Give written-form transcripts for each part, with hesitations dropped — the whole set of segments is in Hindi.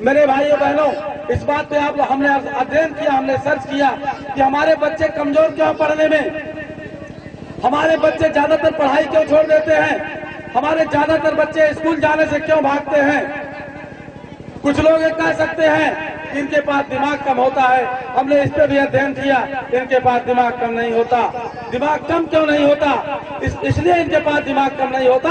मेरे भाइयों बहनों, इस बात पे आप लोग हमने अध्ययन किया, हमने सर्च किया कि हमारे बच्चे कमजोर क्यों पढ़ने में, हमारे बच्चे ज्यादातर पढ़ाई क्यों छोड़ देते हैं, हमारे ज्यादातर बच्चे स्कूल जाने से क्यों भागते हैं। कुछ लोग ये कह सकते हैं कि इनके पास दिमाग कम होता है, हमने इस पे भी अध्ययन किया, इनके पास दिमाग कम नहीं होता। दिमाग कम क्यों नहीं होता? इसलिए इनके पास दिमाग कम नहीं होता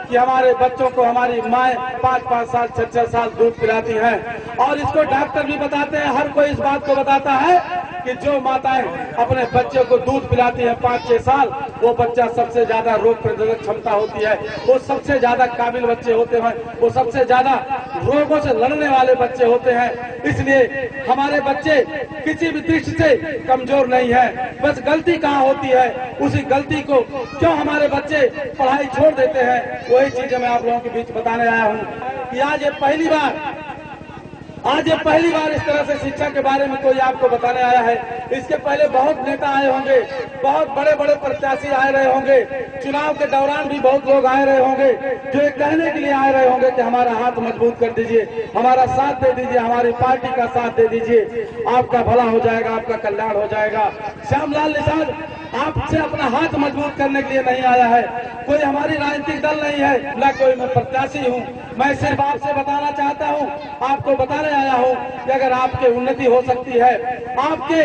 कि हमारे बच्चों को हमारी माएँ 5-5 साल 6-6 साल दूध पिलाती हैं। और इसको डॉक्टर भी बताते हैं, हर कोई इस बात को बताता है कि जो माताएं अपने बच्चे को दूध पिलाती हैं 5-6 साल, वो बच्चा सबसे ज्यादा रोग प्रतिरोधक क्षमता होती है, वो सबसे ज्यादा काबिल बच्चे होते हैं, वो सबसे ज्यादा रोगों से लड़ने वाले बच्चे होते हैं। इसलिए हमारे बच्चे किसी भी दृष्टि से कमजोर नहीं है। बस गलती कहाँ होती है, उसी गलती को क्यों हमारे बच्चे पढ़ाई छोड़ देते हैं, वही चीजें मैं आप लोगों के बीच बताने आया हूँ कि आज ये पहली बार इस तरह से शिक्षा के बारे में कोई आपको बताने आया है। इसके पहले बहुत नेता आए होंगे, बहुत बड़े बड़े प्रत्याशी आए रहे होंगे, चुनाव के दौरान भी बहुत लोग आए रहे होंगे जो ये कहने के लिए आए रहे होंगे कि हमारा हाथ मजबूत कर दीजिए, हमारा साथ दे दीजिए, हमारी पार्टी का साथ दे दीजिए, आपका भला हो जाएगा, आपका कल्याण हो जाएगा। श्यामलाल निषाद आपसे अपना हाथ मजबूत करने के लिए नहीं आया है, कोई हमारी राजनीतिक दल नहीं है, न कोई मैं प्रत्याशी हूँ। मैं सिर्फ आपसे बताना चाहता हूँ, आपको बताने आया हूँ कि अगर आपकी उन्नति हो सकती है, आपके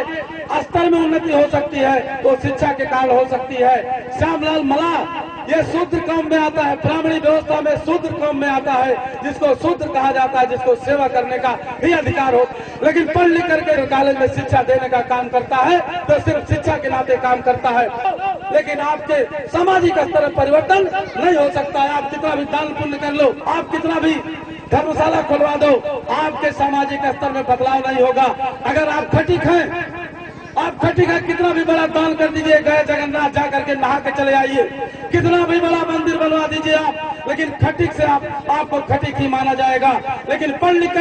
स्तर में उन्नति हो सकती है, तो शिक्षा के कारण हो सकती है। श्यामलाल मलाह ये शूद्र कौम में आता है, ब्राह्मणी व्यवस्था में शूद्र कौम में आता है, जिसको शूद्र कहा जाता है, जिसको सेवा करने का ही अधिकार हो, लेकिन पढ़ लिख करके कॉलेज में शिक्षा देने का काम करता है तो सिर्फ शिक्षा के नाते काम करता है, लेकिन आपके सामाजिक स्तर में परिवर्तन नहीं हो सकता है। आप कितना भी दान पुण्य कर लो, आप कितना भी धर्मशाला खुलवा दो, आपके सामाजिक स्तर में बदलाव नहीं होगा। अगर आप खटीक हैं, आप खटीक है, कितना भी बड़ा दान कर दीजिए, गए जगन्नाथ जा करके नहा के चले आइए, कितना भी बड़ा मंदिर बनवा दीजिए आप, लेकिन खटीक से आपको खटीक ही माना जाएगा। लेकिन पढ़ लिख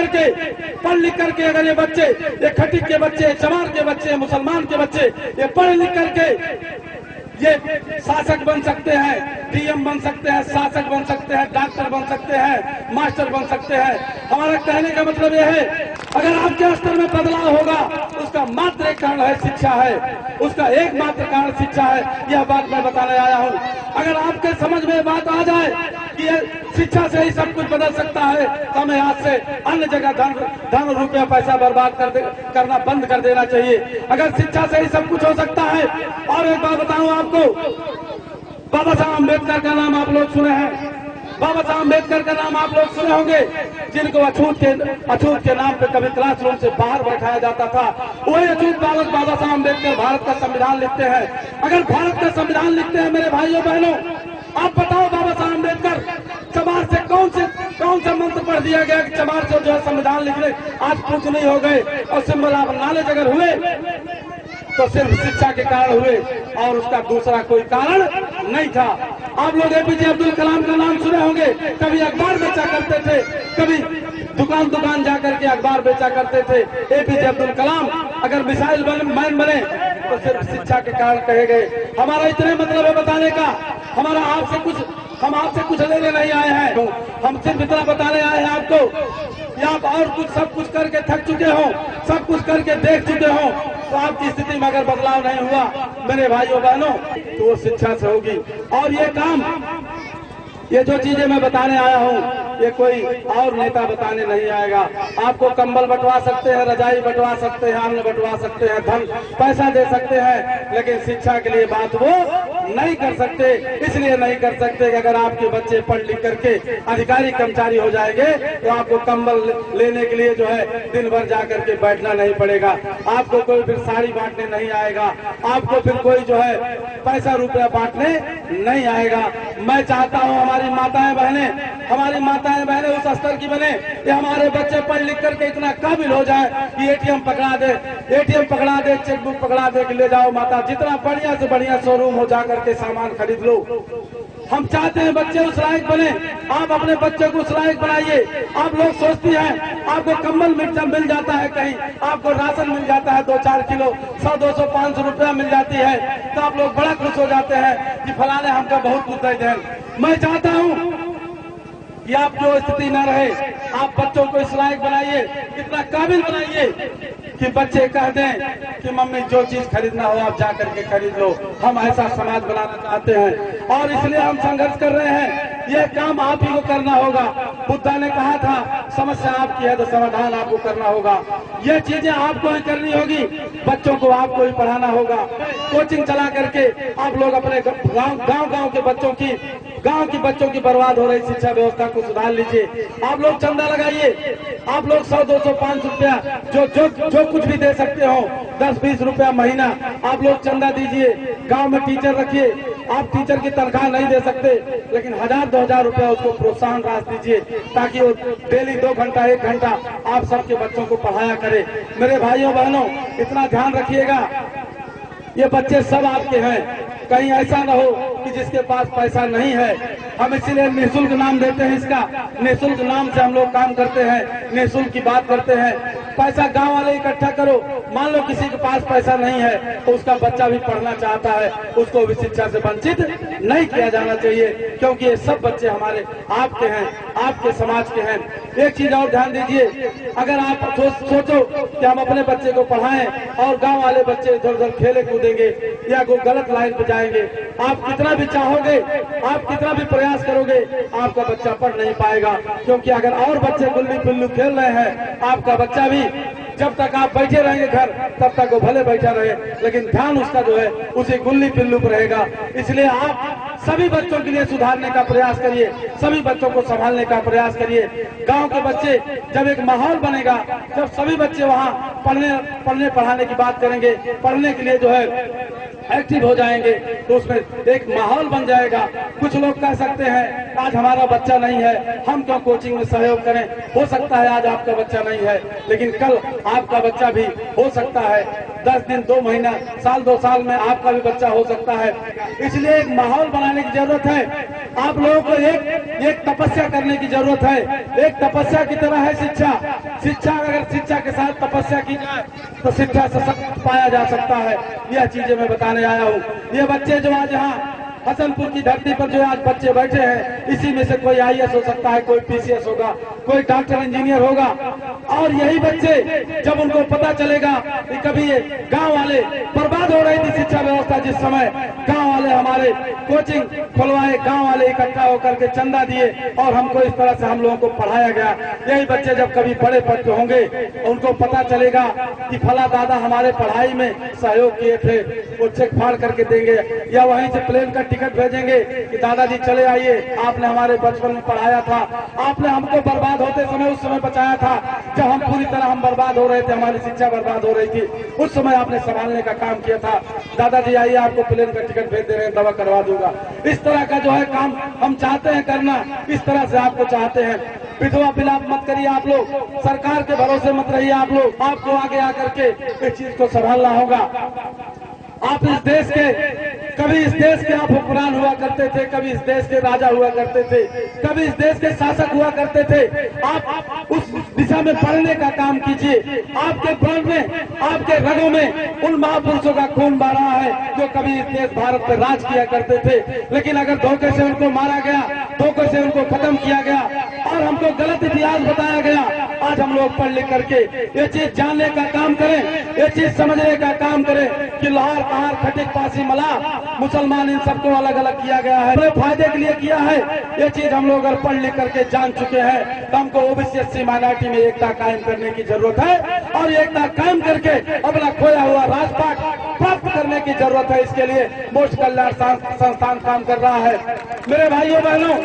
करके अगर ये बच्चे, ये खटीक के बच्चे, चमार के बच्चे, मुसलमान के बच्चे, ये पढ़ लिख करके ये शासक बन सकते हैं, डीएम बन सकते हैं, शासक बन सकते हैं, डॉक्टर बन सकते हैं, मास्टर बन सकते हैं। हमारा कहने का मतलब यह है, अगर आपके स्तर में बदलाव होगा, उसका मात्र एक कारण है शिक्षा है, उसका एकमात्र कारण शिक्षा है। यह बात मैं बताने आया हूँ। अगर आपके समझ में बात आ जाए कि शिक्षा से ही सब कुछ बदल सकता है, तो हमें आज से अन्य जगह धन रुपया पैसा बर्बाद करना बंद कर देना चाहिए। अगर शिक्षा से ही सब कुछ हो सकता है, और एक बात बताऊं आपको, बाबा साहब अम्बेडकर का नाम आप लोग सुने हैं, बाबा साहब अम्बेडकर का नाम आप लोग सुने होंगे, जिनको अछूत के नाम पे कभी क्लासरूम से बाहर बैठाया जाता था। वही अछूत बालक बाबा साहब अम्बेडकर भारत का संविधान लिखते हैं। अगर भारत का संविधान लिखते हैं मेरे भाइयों बहनों, आप बताओ बाबा साहब अम्बेडकर चमार से कौन सा मंत्र पढ़ दिया गया कि चमार से जो है संविधान लिखने आज कुछ नहीं हो गए, और सिंबल आप नॉलेज अगर हुए तो सिर्फ शिक्षा के कारण हुए, और उसका दूसरा कोई कारण नहीं था। आप लोग एपीजे अब्दुल कलाम का नाम सुने होंगे, कभी अखबार बेचा करते थे, कभी दुकान जाकर के अखबार बेचा करते थे। एपीजे अब्दुल कलाम अगर मिसाइल मैन बने तो सिर्फ शिक्षा के कारण कहे गए। हमारा इतने मतलब है बताने का, हम आपसे कुछ लेने नहीं आए हैं, हम सिर्फ इतना बताने आए हैं आपको कि आप और कुछ सब कुछ करके थक चुके हो, सब कुछ करके देख चुके हो, तो आपकी स्थिति में अगर बदलाव नहीं हुआ मेरे भाइयों बहनों, तो वो शिक्षा से होगी। और ये काम, ये जो चीजें मैं बताने आया हूँ, ये कोई और नेता बताने नहीं आएगा। आपको कंबल बंटवा सकते हैं, रजाई बंटवा सकते हैं, अन्न बंटवा सकते हैं, धन पैसा दे सकते हैं, लेकिन शिक्षा के लिए बात वो नहीं कर सकते। इसलिए नहीं कर सकते कि अगर आपके बच्चे पढ़ लिख करके अधिकारी कर्मचारी हो जाएंगे तो आपको कंबल लेने के लिए जो है दिन भर जाकर के बैठना नहीं पड़ेगा, आपको कोई फिर साड़ी बांटने नहीं आएगा, आपको फिर कोई जो है पैसा रुपया बांटने नहीं आएगा। मैं चाहता हूँ हमारी माताएं बहनें उस स्तर की बने कि हमारे बच्चे पढ़ लिख करके इतना काबिल हो जाए कि एटीएम पकड़ा दे, चेकबुक पकड़ा दे कि ले जाओ माता, जितना बढ़िया से बढ़िया शोरूम हो जाकर के सामान खरीद लो। हम चाहते हैं बच्चे उस लायक बने, आप अपने बच्चे को उस लायक बनाइए। आप लोग सोचती हैं आपको कंबल मिल जाता है, कहीं आपको राशन मिल जाता है 2-4 किलो, 100, 200, 500 रुपया मिल जाती है, तो आप लोग बड़ा खुश हो जाते हैं कि फलाने हमको बहुत कुछ दे दें। मैं चाहता हूँ कि आप जो स्थिति न रहे, आप बच्चों को इस लायक बनाइए, इतना काबिल बनाइए कि बच्चे कह दें कि मम्मी जो चीज खरीदना हो आप जा करके खरीद लो। हम ऐसा समाज बनाना चाहते हैं और इसलिए हम संघर्ष कर रहे हैं। यह काम आप ही को करना होगा। बुद्धा ने कहा था समस्या आपकी है तो समाधान आपको करना होगा। यह चीजें आपको ही करनी होगी, बच्चों को आपको ही पढ़ाना होगा। कोचिंग चला करके आप लोग अपने गांव के बच्चों की बर्बाद हो रही शिक्षा व्यवस्था को सुधार लीजिए। आप लोग चंदा लगाइए, आप लोग 100, 200, 500 रुपया जो कुछ भी दे सकते हो, 10-20 रुपया महीना आप लोग चंदा दीजिए। गांव में टीचर रखिए, आप टीचर की तनख्वाह नहीं दे सकते लेकिन 1000-2000 रुपया उसको प्रोत्साहन राशि दीजिए ताकि वो डेली 2 घंटा 1 घंटा आप सबके बच्चों को पढ़ाया करे। मेरे भाइयों बहनों, इतना ध्यान रखिएगा, ये बच्चे सब आपके हैं। कहीं ऐसा न हो कि जिसके पास पैसा नहीं है। हम इसीलिए निःशुल्क नाम देते हैं। इसका निःशुल्क नाम से हम लोग काम करते हैं, निःशुल्क की बात करते हैं। पैसा गांव वाले इकट्ठा करो। मान लो किसी के पास पैसा नहीं है तो उसका बच्चा भी पढ़ना चाहता है, उसको भी शिक्षा से वंचित नहीं किया जाना चाहिए, क्योंकि ये सब बच्चे हमारे आपके हैं, आपके समाज के हैं। एक चीज और ध्यान दीजिए, अगर आप सोचो कि हम अपने बच्चे को पढ़ाएं और गांव वाले बच्चे इधर उधर खेले कूदेंगे या कोई गलत लाइन पे जाएंगे, आप कितना भी चाहोगे, आप कितना भी प्रयास करोगे, आपका बच्चा पढ़ नहीं पाएगा। क्योंकि अगर और बच्चे गुल्ली पिल्लू खेल रहे हैं, आपका बच्चा भी जब तक आप बैठे रहेंगे घर तब तक वो भले बैठा रहे लेकिन ध्यान उसका जो है उसी गुल्ली पिल्लू पर रहेगा। इसलिए आप सभी बच्चों के लिए सुधारने का प्रयास करिए, सभी बच्चों को संभालने का प्रयास करिए। गांव के बच्चे जब एक माहौल बनेगा, जब सभी बच्चे वहां पढ़ने पढ़ाने की बात करेंगे, पढ़ने के लिए जो है एक्टिव हो जाएंगे, तो उसमें एक माहौल बन जाएगा। कुछ लोग कह सकते हैं आज हमारा बच्चा नहीं है, हम क्यों कोचिंग में सहयोग करें। हो सकता है आज आपका बच्चा नहीं है लेकिन कल आपका बच्चा भी हो सकता है। 10 दिन, 2 महीना, साल, 2 साल में आपका भी बच्चा हो सकता है। इसलिए एक माहौल बनाने की जरूरत है। आप लोगों को एक तपस्या करने की जरूरत है। एक तपस्या की तरह है शिक्षा। अगर शिक्षा के साथ तपस्या की जाए तो शिक्षा से सब पाया जा सकता है। यह चीजें मैं बताने आया हूँ। ये बच्चे जो आज यहाँ हसनपुर की धरती पर जो आज बच्चे बैठे हैं, इसी में से कोई IAS हो सकता है, कोई PCS होगा, कोई डॉक्टर इंजीनियर होगा। और यही बच्चे जब उनको पता चलेगा कि कभी ये गांव वाले बर्बाद हो रही थी शिक्षा व्यवस्था, जिस समय गांव वाले हमारे कोचिंग खुलवाए, गांव वाले इकट्ठा होकर के चंदा दिए और हमको इस तरह से हम लोगों को पढ़ाया गया। यही बच्चे जब कभी बड़े पद पे होंगे, उनको पता चलेगा कि फला दादा हमारे पढ़ाई में सहयोग किए थे, वो चेक फाड़ करके देंगे या वहीं से प्लेन का टिकट भेजेंगे कि दादाजी चले आइए, आपने हमारे बचपन में पढ़ाया था, आपने हमको बर्बाद होते समय उस समय बचाया था जब हम पूरी तरह हम बर्बाद हो रहे थे, हमारी शिक्षा बर्बाद हो रही थी, उस समय आपने संभालने का काम किया था। दादाजी आइए, आपको प्लेन का टिकट भेज दे रहे हैं, दवा करवा दूंगा। इस तरह का जो है काम हम चाहते हैं करना, इस तरह से आपको चाहते हैं। विधवा विलाप मत करिए आप लोग, सरकार के भरोसे मत रहिए आप लोग। आपको आगे आकर के इस चीज को संभालना होगा। आप इस देश के कभी इस देश के आप हुक्मरान हुआ करते थे, कभी इस देश के राजा हुआ करते थे, कभी इस देश के शासक हुआ करते थे। आप उस दिशा में पढ़ने का काम कीजिए। आपके ब्लड में, आपके रगों में उन महापुरुषों का खून बह रहा है जो कभी इस देश भारत पर राज किया करते थे, लेकिन अगर धोखे से उनको मारा गया, धोखे से उनको खत्म किया गया और हमको गलत इतिहास बताया गया। आज हम लोग पढ़ लिख करके ये चीज जानने का काम करें, ये चीज समझने का काम करें कि लाहौर, कहार, खटिक, पासी, मला, मुसलमान, इन सबको अलग अलग किया गया है, अपने फायदे के लिए किया है। ये चीज हम लोग अगर पढ़ लिख करके जान चुके हैं तो हमको OBC SC माइनॉरिटी में एकता कायम करने की जरूरत है और एकता कायम करके अपना खोया हुआ राजपाट प्राप्त करने की जरूरत है। इसके लिए मोक्ष कल्याण संस्थान काम कर रहा है। मेरे भाइयों बहनों,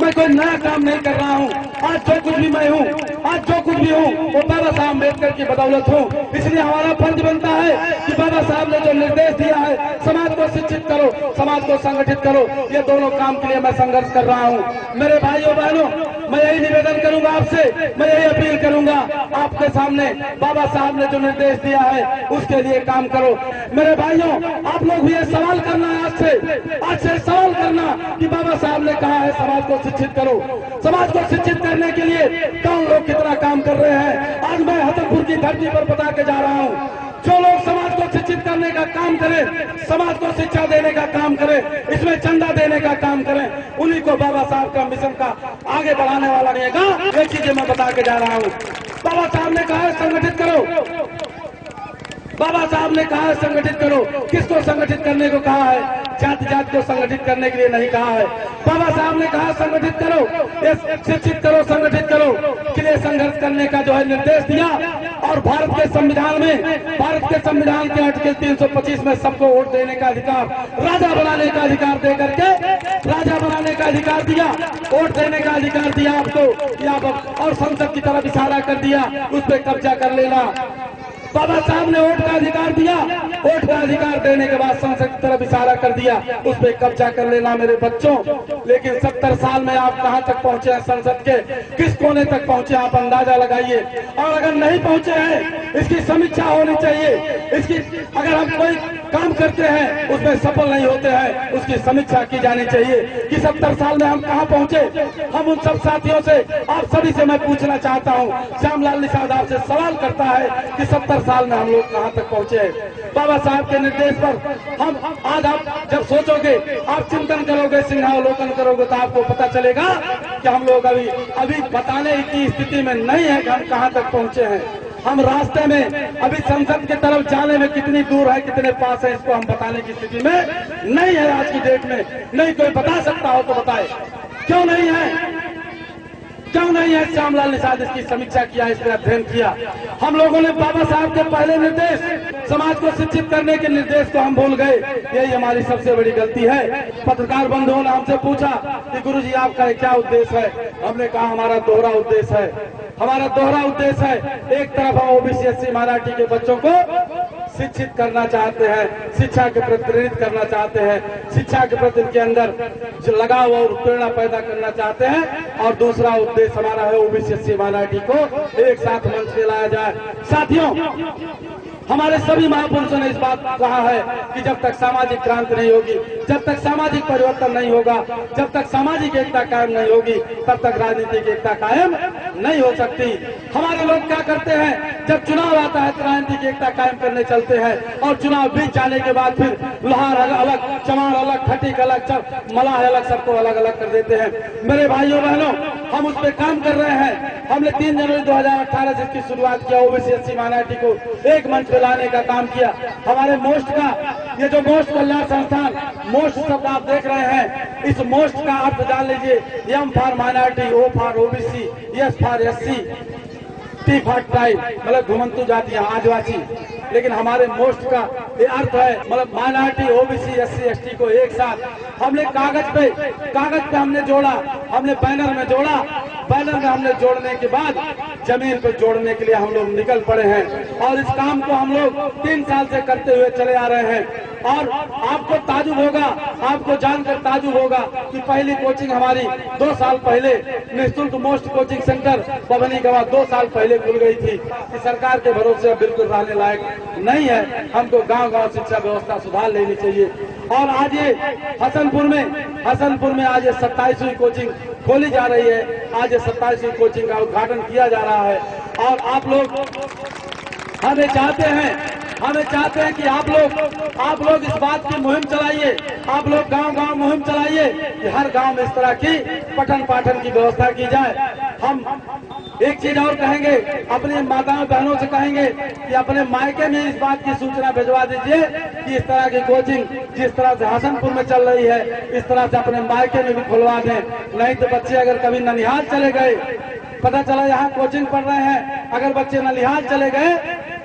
मैं कोई नया काम नहीं कर रहा हूँ। आज जो कुछ भी मैं हूँ, आज जो कुछ भी हूँ, वो बाबा साहब अम्बेडकर की बदौलत हूँ। इसलिए हमारा फर्ज बनता है कि बाबा साहब ने जो निर्देश दिया है, समाज को शिक्षित करो, समाज को संगठित करो, ये दोनों काम के लिए मैं संघर्ष कर रहा हूँ। मेरे भाइयों बहनों, मैं यही निवेदन करूंगा आपसे, मैं यही अपील करूंगा आपके सामने, बाबा साहब ने जो निर्देश दिया है उसके लिए काम करो। मेरे भाइयों, आप लोग भी ये सवाल करना है आज से सवाल करना कि बाबा साहब ने कहा है समाज को शिक्षित करो। समाज को शिक्षित करने के लिए कौन लोग कितना काम कर रहे हैं, आज मैं हसनपुर की धरती पर बता के जा रहा हूँ। जो लोग समाज को शिक्षित कर करने का काम करें, समाज को शिक्षा देने का काम करें, इसमें चंदा देने का काम करें, उन्हीं को बाबा साहब का मिशन का आगे बढ़ाने वाला रहेगा। ये चीजें मैं बता के जा रहा हूँ। बाबा साहब ने कहा है संगठित करो, बाबा साहब ने कहा है संगठित करो। किसको संगठित करने को कहा है? जाति जाति को संगठित करने के लिए नहीं कहा है। बाबा साहब ने कहा संगठित करो, शिक्षित करो, संगठित करो के लिए संघर्ष करने का जो है निर्देश दिया। और भारत के संविधान में, भारत के संविधान के आर्टिकल 325 में सबको वोट देने का अधिकार, राजा बनाने का अधिकार दे करके राजा बनाने का अधिकार दिया, वोट देने का अधिकार दिया आपको, और संसद की तरफ इशारा कर दिया उस पर कब्जा कर लेना। बाबा साहब ने वोट का अधिकार दिया, वोट का अधिकार देने के बाद संसद की तरफ इशारा कर दिया उस पर कब्जा कर लेना मेरे बच्चों। लेकिन 70 साल में आप कहां तक पहुंचे हैं? संसद के किस कोने तक पहुंचे आप अंदाजा लगाइए। और अगर नहीं पहुंचे हैं, इसकी समीक्षा होनी चाहिए। इसकी अगर हम कोई काम करते हैं उसमें सफल नहीं होते हैं, उसकी समीक्षा की जानी चाहिए कि 70 साल में हम कहां पहुंचे। हम उन सब साथियों से, आप सभी से मैं पूछना चाहता हूं, श्यामलाल निषाद आपसे सवाल करता है कि 70 साल में हम लोग कहां तक पहुंचे। बाबा साहब के निर्देश पर हम आज, आप जब सोचोगे, आप चिंतन करोगे, सिंहावलोकन करोगे, तो आपको पता चलेगा कि हम लोग अभी बताने की स्थिति में नहीं है कि हम कहां तक पहुंचे हैं। हम रास्ते में अभी संसद की तरफ जाने में कितनी दूर है, कितने पास है, इसको हम बताने की स्थिति में नहीं है आज की डेट में। नहीं कोई बता सकता हो तो बताए, क्यों नहीं है? क्यों नहीं है? श्यामलाल निषाद इसकी समीक्षा किया, इस पर अध्ययन किया। हम लोगों ने बाबा साहब के पहले निर्देश, समाज को शिक्षित करने के निर्देश को हम भूल गए। यही हमारी सबसे बड़ी गलती है। पत्रकार बंधुओं ने हमसे पूछा कि गुरुजी आपका क्या उद्देश्य है? हमने कहा हमारा दोहरा उद्देश्य है। हमारा दोहरा उद्देश्य है, एक तरफ हम ओबीसी एससी माइनॉरिटी के बच्चों को शिक्षित करना चाहते हैं, शिक्षा के प्रति प्रेरित करना चाहते हैं, शिक्षा के प्रति उनके अंदर लगाव और प्रेरणा पैदा करना चाहते हैं। और दूसरा उद्देश्य हमारा है ओबीसी एससी माइनॉरिटी को एक साथ मंच पे लाया जाए। साथियों, हमारे सभी महापुरुषों ने इस बात को कहा है कि जब तक सामाजिक क्रांति नहीं होगी, जब तक सामाजिक परिवर्तन नहीं होगा, जब तक सामाजिक एकता कायम नहीं होगी, तब तक राजनीतिक एकता कायम नहीं हो सकती। हमारे लोग क्या करते हैं, जब चुनाव आता है तो राजनीतिक एकता कायम करने चलते हैं, और चुनाव बीत जाने के बाद फिर लोहार अलग, चमार अलग, खटीक अलग, मलाह अलग, सबको अलग अलग कर देते हैं। मेरे भाइयों बहनों, हम उस पर काम कर रहे हैं। हमने 3 जनवरी 2018 से इसकी शुरुआत किया। ओबीसी एससी माइनॉरिटी को एक मंच पे लाने का काम किया। हमारे मोस्ट का, ये जो मोस्ट कल्याण संस्थान, मोस्ट शब्द आप देख रहे हैं, इस मोस्ट का अर्थ जान लीजिए। M for minority, O for OBC, S for SC, T for tribe, मतलब घुमंतु जातियां, आदिवासी। लेकिन हमारे मोस्ट का ये अर्थ है, मतलब माइनॉरिटी, ओबीसी, एससी, एसटी को एक साथ हमने कागज पे हमने जोड़ा, हमने बैनर में जोड़ा। बैनर में हमने जोड़ने के बाद जमीन पर जोड़ने के लिए हम लोग निकल पड़े हैं। और इस काम को हम लोग 3 साल से करते हुए चले आ रहे हैं। और आपको ताजुब होगा, आपको जानकर ताजुब होगा कि पहली कोचिंग हमारी 2 साल पहले निःशुल्क मोस्ट कोचिंग सेंटर बभनी के बाद 2 साल पहले खुल गई थी। कि सरकार के भरोसे अब बिल्कुल रहने लायक नहीं है। हमको गांव-गांव शिक्षा व्यवस्था सुधार लेनी चाहिए। और आज ये हसनपुर में आज ये 27वीं कोचिंग खोली जा रही है। आज ये 27वीं कोचिंग का उद्घाटन किया जा रहा है। और आप लोग हमें चाहते हैं कि आप लोग इस बात की मुहिम चलाइए। आप लोग गांव-गांव मुहिम चलाइए कि हर गांव में इस तरह की पठन पाठन की व्यवस्था की जाए। हम एक चीज और कहेंगे, अपनी माताओं बहनों से कहेंगे कि अपने मायके में इस बात की सूचना भिजवा दीजिए कि इस तरह की कोचिंग जिस तरह से हसनपुर में चल रही है, इस तरह से अपने मायके में भी खुलवा दें। नहीं तो बच्चे अगर कभी ननिहाल चले गए, पता चला यहाँ कोचिंग पढ़ रहे हैं, अगर बच्चे ननिहाल चले गए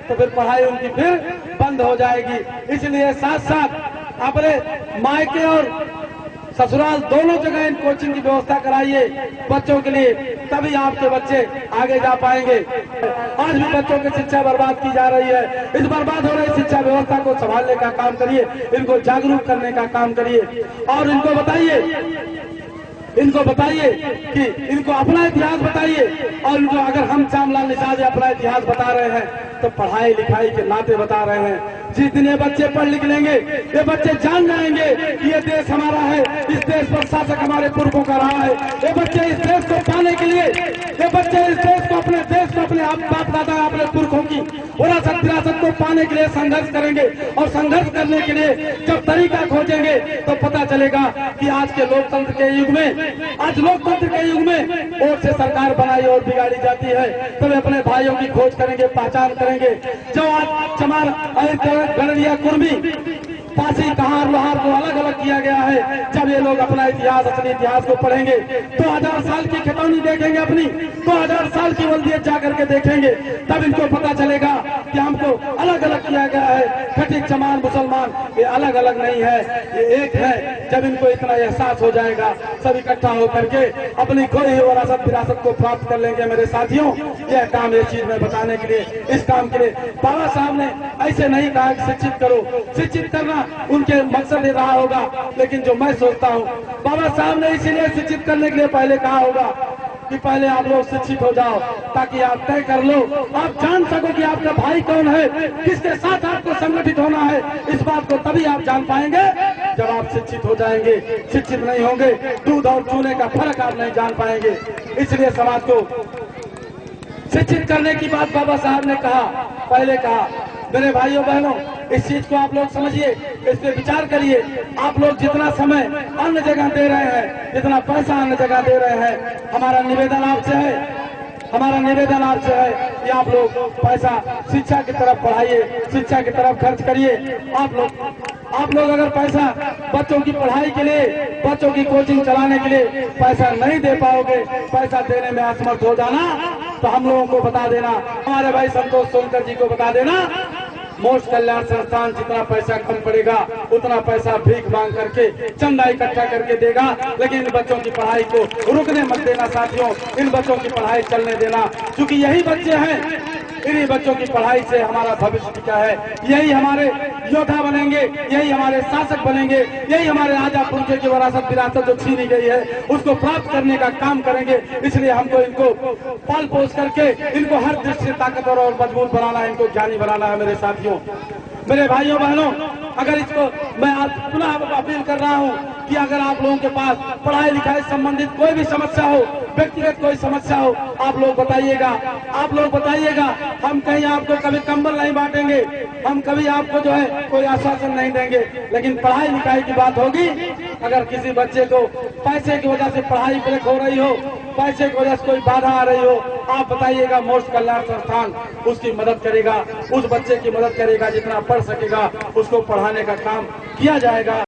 तो फिर पढ़ाई उनकी फिर बंद हो जाएगी। इसलिए साथ साथ अपने मायके और ससुराल दोनों जगह इन कोचिंग की व्यवस्था कराइए बच्चों के लिए, तभी आपके बच्चे आगे जा पाएंगे। आज भी बच्चों की शिक्षा बर्बाद की जा रही है। इस बर्बाद हो रही शिक्षा व्यवस्था को संभालने का काम करिए, इनको जागरूक करने का काम करिए। और इनको बताइए कि इनको अपना इतिहास बताइए। और इनको, अगर हम श्यामलाल निषाद अपना इतिहास बता रहे हैं तो पढ़ाई लिखाई के नाते बता रहे हैं। जिस दिन ये बच्चे पढ़ लिख लेंगे, ये बच्चे जान जाएंगे कि ये देश हमारा है, इस देश पर शासक हमारे पूर्वों का रहा है। ये बच्चे इस देश को पाने के लिए, ये बच्चे इस देश को, अपने देश को, अपने बाप दादा, अपने पुरखों की विरासत को पाने के लिए संघर्ष करेंगे। और संघर्ष करने के लिए जब तरीका खोजेंगे तो पता चलेगा कि आज के लोकतंत्र के युग में, आज लोकतंत्र के युग में वोट से सरकार बनाई और बिगाड़ी जाती है। तब अपने भाइयों की खोज करेंगे, पहचान करेंगे। जो आज चमार, गड़रिया, कुर्मी, पासी, कहार, लोहार को अलग अलग किया गया है। जब ये लोग अपना इतिहास, असली इतिहास को पढ़ेंगे, 2000 साल की खतौनी देखेंगे, अपनी 2000 साल की वल्दियत जाकर के देखेंगे, तब इनको पता चलेगा कि हमको अलग अलग किया गया है। खटीक, चमार, मुसलमान ये अलग अलग नहीं है, ये एक है। जब इनको इतना एहसास हो जाएगा, सब इकट्ठा होकर के अपनी खोई विरासत को प्राप्त कर लेंगे। मेरे साथियों, यह काम, ये चीज मैं बताने के लिए, इस काम के लिए बाबा साहब ने ऐसे नहीं कहा कि शिक्षित करो। शिक्षित करना उनके मकसद ही रहा होगा, लेकिन जो मैं सोचता हूँ, बाबा साहब ने इसीलिए शिक्षित करने के लिए पहले कहा होगा कि पहले आप लोग शिक्षित हो जाओ, ताकि आप तय कर लो, आप जान सको कि आपका भाई कौन है, किसके साथ आपको संगठित होना है। इस बात को तभी आप जान पाएंगे जब आप शिक्षित हो जाएंगे। शिक्षित नहीं होंगे, दूध और चूने का फर्क आप नहीं जान पाएंगे। इसलिए समाज को शिक्षित करने की बात बाबा साहब ने कहा, पहले कहा। मेरे भाइयों बहनों, इस चीज को आप लोग समझिए, इस पे विचार करिए। आप लोग जितना समय अन्य जगह दे रहे हैं, जितना पैसा अन्य जगह दे रहे हैं, हमारा निवेदन आपसे है, हमारा निवेदन आपसे है कि आप लोग पैसा शिक्षा की तरफ बढ़ाइए, शिक्षा की तरफ खर्च करिए। आप लोग अगर पैसा बच्चों की पढ़ाई के लिए, बच्चों की कोचिंग चलाने के लिए पैसा नहीं दे पाओगे, पैसा देने में असमर्थ हो जाना, तो हम लोगों को बता देना, हमारे भाई संतोष सोनकर जी को बता देना, मोक्ष कल्याण संस्थान जितना पैसा कम पड़ेगा उतना पैसा भीख मांग करके, चंदा इकट्ठा करके देगा। लेकिन इन बच्चों की पढ़ाई को रुकने मत देना साथियों, इन बच्चों की पढ़ाई चलने देना, क्योंकि यही बच्चे हैं, इन्हीं बच्चों की पढ़ाई से हमारा भविष्य टिका है। यही हमारे योद्धा बनेंगे, यही हमारे शासक बनेंगे, यही हमारे राजा पुरखे की विरासत जो छीनी गई है उसको प्राप्त करने का काम करेंगे। इसलिए हमको इनको पाल पोस करके इनको हर दृष्टि से ताकतवर और मजबूत बनाना है, इनको ज्ञानी बनाना है। मेरे साथियों, मेरे भाइयों बहनों, अगर इसको मैं आज पुनः अपील कर रहा हूँ कि अगर आप लोगों के पास पढ़ाई लिखाई संबंधित कोई भी समस्या हो, व्यक्तिगत कोई समस्या हो, आप लोग बताइएगा, आप लोग बताइएगा। हम कहीं आपको कभी कंबल नहीं बांटेंगे, हम कभी आपको जो है कोई आश्वासन नहीं देंगे, लेकिन पढ़ाई लिखाई की बात होगी। अगर किसी बच्चे को पैसे की वजह से पढ़ाई ब्रेक हो रही हो, पैसे की वजह से कोई बाधा आ रही हो, आप बताइएगा, मोक्ष कल्याण संस्थान उसकी मदद करेगा, उस बच्चे की मदद करेगा, जितना पढ़ सकेगा उसको पढ़ाने का काम किया जाएगा।